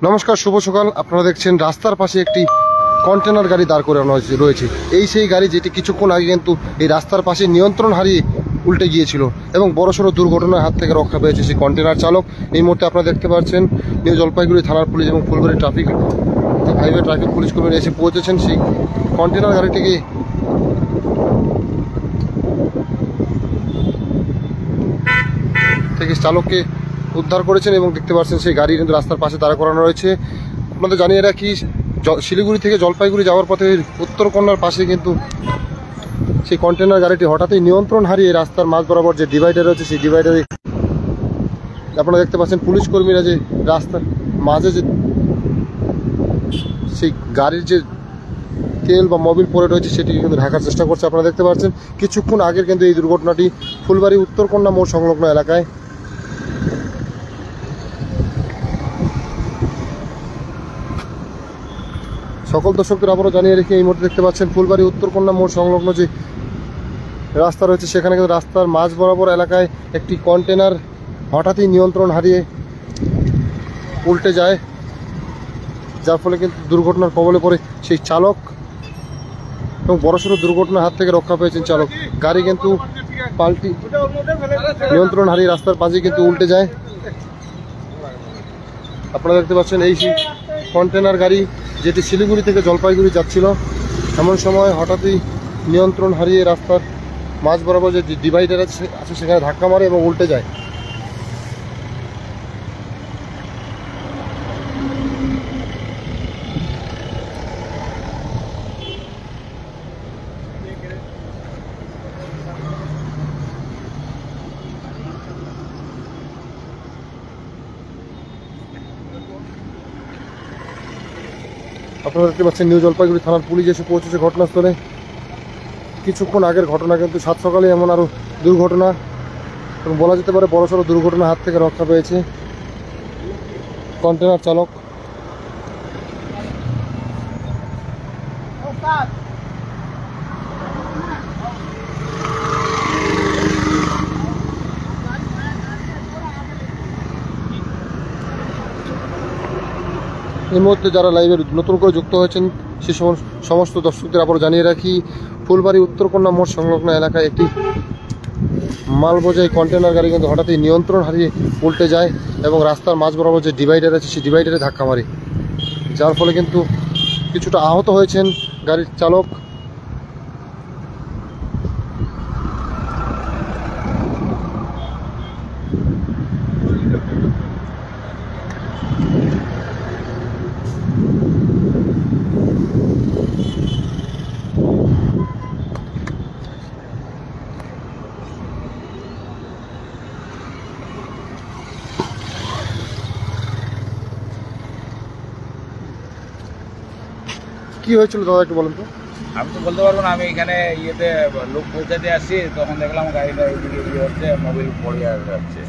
নমস্কার, শুভ সকাল। আপনারা দেখছেন রাস্তার পাশে একটি কন্টেনার গাড়ি দাঁড় করানো রয়েছে। এই সেই গাড়ি যেটি কিছুক্ষণ আগে কিন্তু এই রাস্তার পাশে নিয়ন্ত্রণ হারিয়ে উল্টে গিয়েছিল এবং বড়সড় দুর্ঘটনার হাত থেকে রক্ষা পেয়েছে সেই কন্টেনার চালক। এই মুহূর্তে আপনারা দেখতে পাচ্ছেন নিউ জলপাইগুড়ি থানার পুলিশ এবং ফুলবাড়ি হাইওয়ে ট্রাফিক পুলিশ কর্মীরা এসে পৌঁছেছেন সেই কন্টেনার গাড়িটিকে থেকে চালককে উদ্ধার করেছেন এবং দেখতে পাচ্ছেন সেই গাড়ি কিন্তু রাস্তার পাশে দাঁড়া করানো রয়েছে। আপনাদের জানিয়ে রাখি, শিলিগুড়ি থেকে জলপাইগুড়ি যাওয়ার পথে উত্তরকন্যার পাশে কিন্তু সেই কন্টেনার গাড়িটি হঠাৎই নিয়ন্ত্রণ হারিয়ে রাস্তার মাঝ বরাবর যে ডিভাইডার রয়েছে সেই ডিভাইডারে আপনারা দেখতে পাচ্ছেন পুলিশ কর্মীরা যে রাস্তার মাঝে যে সেই গাড়ির যে তেল বা মোবিল পড়ে রয়েছে সেটিকে কিন্তু ঢাকার চেষ্টা করছে। আপনারা দেখতে পাচ্ছেন কিছুক্ষণ আগের কিন্তু এই দুর্ঘটনাটি ফুলবাড়ি উত্তরকন্যা মোড় সংলগ্ন এলাকায়। সকল দর্শকদের আবারও জানিয়ে রেখে এই মুহূর্তে দেখতে পাচ্ছেন ফুলবাড়ি উত্তরকন্যা মোড় সংলগ্ন যে রাস্তা রয়েছে সেখানে কিন্তু রাস্তার মাঝ বরাবর এলাকায় একটি কন্টেনার হঠাৎই নিয়ন্ত্রণ হারিয়ে উল্টে যায়, যার ফলে কিন্তু দুর্ঘটনার কবলে পড়ে সেই চালক এবং বড়সড় দুর্ঘটনার হাত থেকে রক্ষা পেয়েছেন চালক। গাড়ি কিন্তু পাল্টি নিয়ন্ত্রণ হারিয়ে রাস্তার পাশে কিন্তু উল্টে যায়। আপনারা দেখতে পাচ্ছেন এই কন্টেনার গাড়ি যেটি শিলিগুড়ি থেকে জলপাইগুড়ি যাচ্ছিল, এমন সময় হঠাৎই নিয়ন্ত্রণ হারিয়ে রাস্তার মাঝ বরাবর যে ডিভাইডার আছে সেখানে ধাক্কা মারে এবং উল্টে যায়। আপনারা দেখতে পাচ্ছেন নিউ জলপাইগুড়ি থানার পুলিশ এসে পৌঁছেছে ঘটনাস্থলে। কিছুক্ষণ আগের ঘটনা কিন্তু সাত সকালে এমন আরও দুর্ঘটনা এবং বলা যেতে পারে বড়সড় দুর্ঘটনার হাত থেকে রক্ষা পেয়েছে কন্টেনার চালক। এই মুহূর্তে যারা লাইভে নতুন করে যুক্ত হয়েছেন সে সমস্ত দর্শকদের আবারও জানিয়ে রাখি, ফুলবাড়ি উত্তরকন্যা মোড় সংলগ্ন এলাকায় একটি মাল বোঝাই কন্টেনার গাড়ি কিন্তু হঠাৎই নিয়ন্ত্রণ হারিয়ে উল্টে যায় এবং রাস্তার মাঝ বরাবর যে ডিভাইডার আছে সেই ডিভাইডারে ধাক্কা মারে, যার ফলে কিন্তু কিছুটা আহত হয়েছেন গাড়ির চালক। কি হয়েছিল দাদা একটু বলেন তো? আমি তো বলতে পারবো না, আমি এখানে ইয়েতে লোক পৌঁছাতে আসছি, তখন দেখলাম গাড়িটা এইদিকে ইয়ে হচ্ছে, মোবিল পড়ে যাচ্ছে।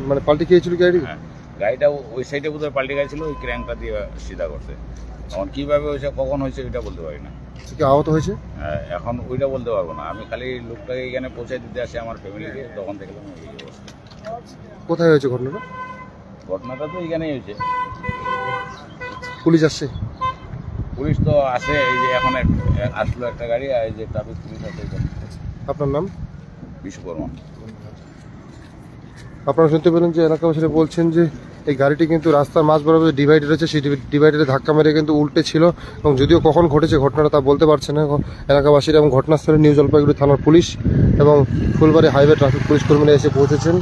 মানে পাল্টি খেয়েছিল গাড়ি? হ্যাঁ, গাড়িটা ওই সাইডে বোধহয় পাল্টে গেছিল, ওই ক্র্যাঙ্কটা দিয়ে সিধা করছে। তখন কীভাবে হয়েছে কখন হয়েছে ওইটা বলতে পারি না। কি আহত হয়েছে? হ্যাঁ, এখন ওইটা বলতে পারবো না। আমি খালি লোকটাকে এখানে পৌঁছে দিতে আসি আমার ফ্যামিলিকে, তখন দেখলাম এই অবস্থা। কোথায় হয়েছে ঘটনাটা? ঘটনাটা তো এখানেই হয়েছে। পুলিশ আসছে? পুলিশ তো আসে, এই যে এখন আসলো একটা গাড়ি, আর এই যে ট্রাফিক পুলিশ আছে। আপনার নাম? বিশ্বকর্মা। আপনারা শুনতে পেলেন যে এলাকাবাসীরা বলছেন যে এই গাড়িটি কিন্তু রাস্তার মাঝ বরাবর যে ডিভাইডার আছে সেই ডিভাইডারে ধাক্কা মেরে কিন্তু উল্টে ছিল এবং যদিও কখন ঘটেছে ঘটনাটা তা বলতে পারছে না এলাকাবাসীরা। এবং ঘটনাস্থলে নিউ জলপাইগুড়ি থানার পুলিশ এবং ফুলবাড়ি হাইওয়ে ট্রাফিক পুলিশ কর্মীরা এসে পৌঁছেছেন।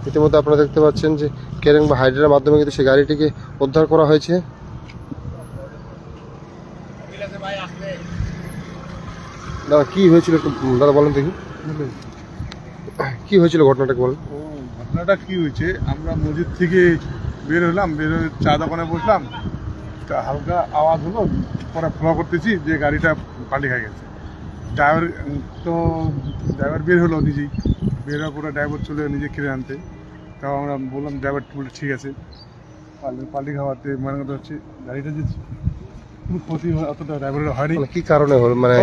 ইতিমধ্যে আপনারা দেখতে পাচ্ছেন যে ক্যারেং বা হাইড্রার মাধ্যমে কিন্তু সেই গাড়িটিকে উদ্ধার করা হয়েছে। দাদা কি হয়েছিল একটু দাদা বলেন দেখি, কি হয়েছিল ঘটনাটাকে বলেন। ঘটনাটা কি হয়েছে, আমরা মসজিদ থেকে বের হলাম, বের হয়ে চা দোকানে বসলাম, হালকা আওয়াজ হলো, পরে ফলো করতেছি যে গাড়িটা পাল্টি খেয়ে গেছে। ড্রাইভার বের হলো নিজেই, বের হওয়ার পরে ড্রাইভার চলে নিজে কিনে আনতে। তাও আমরা বললাম ড্রাইভার বলে ঠিক আছে, পাল্টি খাওয়াতে মনে কথা হচ্ছে গাড়িটা যে কোনো ক্ষতি অতটা ড্রাইভারের হয়নি। কি কারণে হলো মানে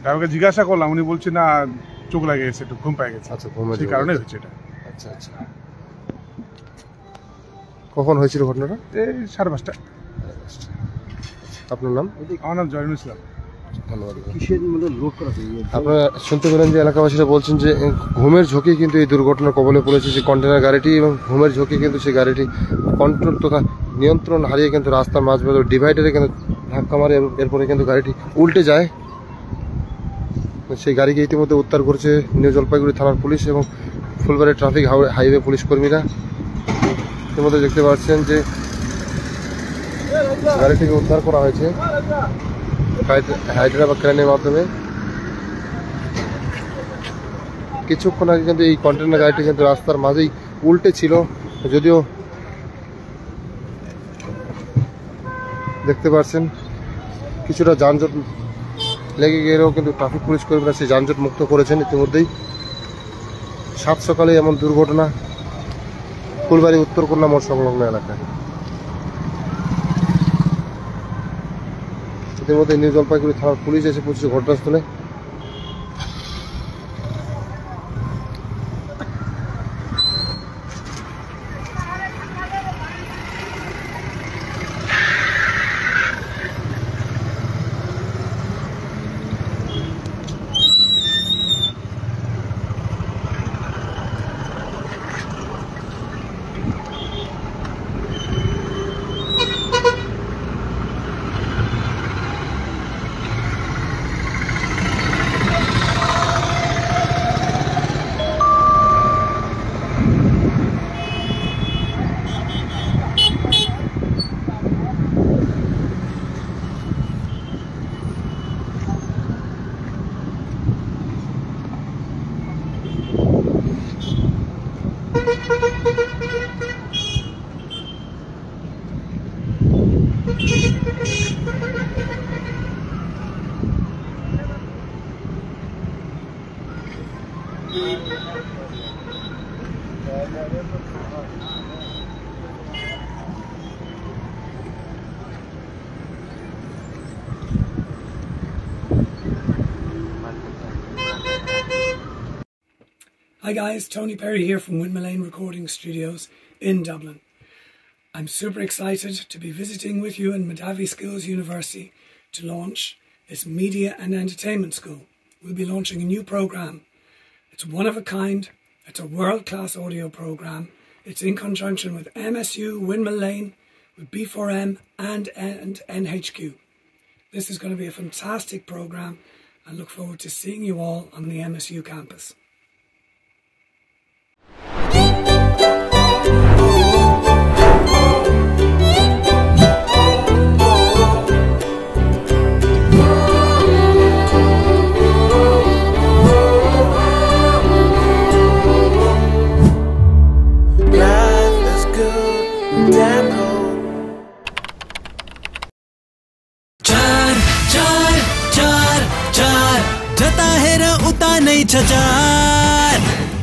ড্রাইভারকে জিজ্ঞাসা করলাম, উনি বলছে না চোখ লাগে গেছে, একটু ঘুম পাই গেছে। আচ্ছা, সেই কারণে হচ্ছে এটা। আচ্ছা আচ্ছা। কখন হয়েছিল ঘটনাটা? এই 5:30টা। আপনার নাম? আমার নাম জয়নুল ইসলাম। ধন্যবাদ। আপনারা শুনতে পেলেন যে এলাকাবাসীরা বলছেন যে ঘুমের ঝোঁকে কিন্তু এই দুর্ঘটনার কবলে পড়েছে যে কন্টেনার গাড়িটি, এবং ঘুমের ঝোঁকে কিন্তু সেই গাড়িটি কন্ট্রোল তথা নিয়ন্ত্রণ হারিয়ে কিন্তু রাস্তার মাঝ বরাবর ডিভাইডারে কিন্তু ধাক্কা মারে, এরপরে কিন্তু গাড়িটি উল্টে যায়। সেই গাড়িকে ইতিমধ্যে উদ্ধার করেছে নিউ জলপাইগুড়ি থানার পুলিশ এবং ফুলবাড়ি ট্রাফিক হাইওয়ে পুলিশ কর্মীরা। ইতিমধ্যে দেখতে পাচ্ছেন যে গাড়িটিকে উদ্ধার করা হয়েছে হাইড্রা বা ক্রেনের মাধ্যমে। কিছুক্ষণ আগে কিন্তু এই কন্টেনার গাড়িটি কিন্তু রাস্তার মাঝেই উল্টে ছিল, যদিও দেখতে পাচ্ছেন কিছুটা যানজট লেগে গেলেও কিন্তু ট্রাফিক পুলিশ কর্মীরা সেই যানজট মুক্ত করেছেন ইতিমধ্যেই। সাত সকালে এমন দুর্ঘটনা ফুলবাড়ি উত্তরকন্যা মোড় সংলগ্ন এলাকায়। ইতিমধ্যে নিউ জলপাইগুড়ি থানার পুলিশ এসে পৌঁছেছে ঘটনাস্থলে। Hi guys, Tony Perry here from Windmill Lane Recording Studios in Dublin. I'm super excited to be visiting with you in Madavi Skills University to launch this media and entertainment school. We'll be launching a new program. It's one of a kind, it's a world-class audio program. It's in conjunction with MSU, Windmill Lane, with B4M and NHQ. This is going to be a fantastic program and look forward to seeing you all on the MSU campus.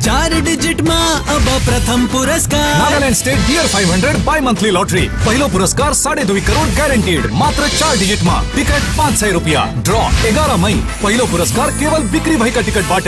चार digit मा अब प्रथम पुरस्कार Nagaland state dear 500 bi monthly lottery पहिलो पुरस्कार 2.5 करोड ग्यारेंटीड मात्र 4 digit मा ticket 500 रुपया ड्रॉ 11 मई पहिलो पुरस्कार केवल बिक्री भएका टिकटबाट।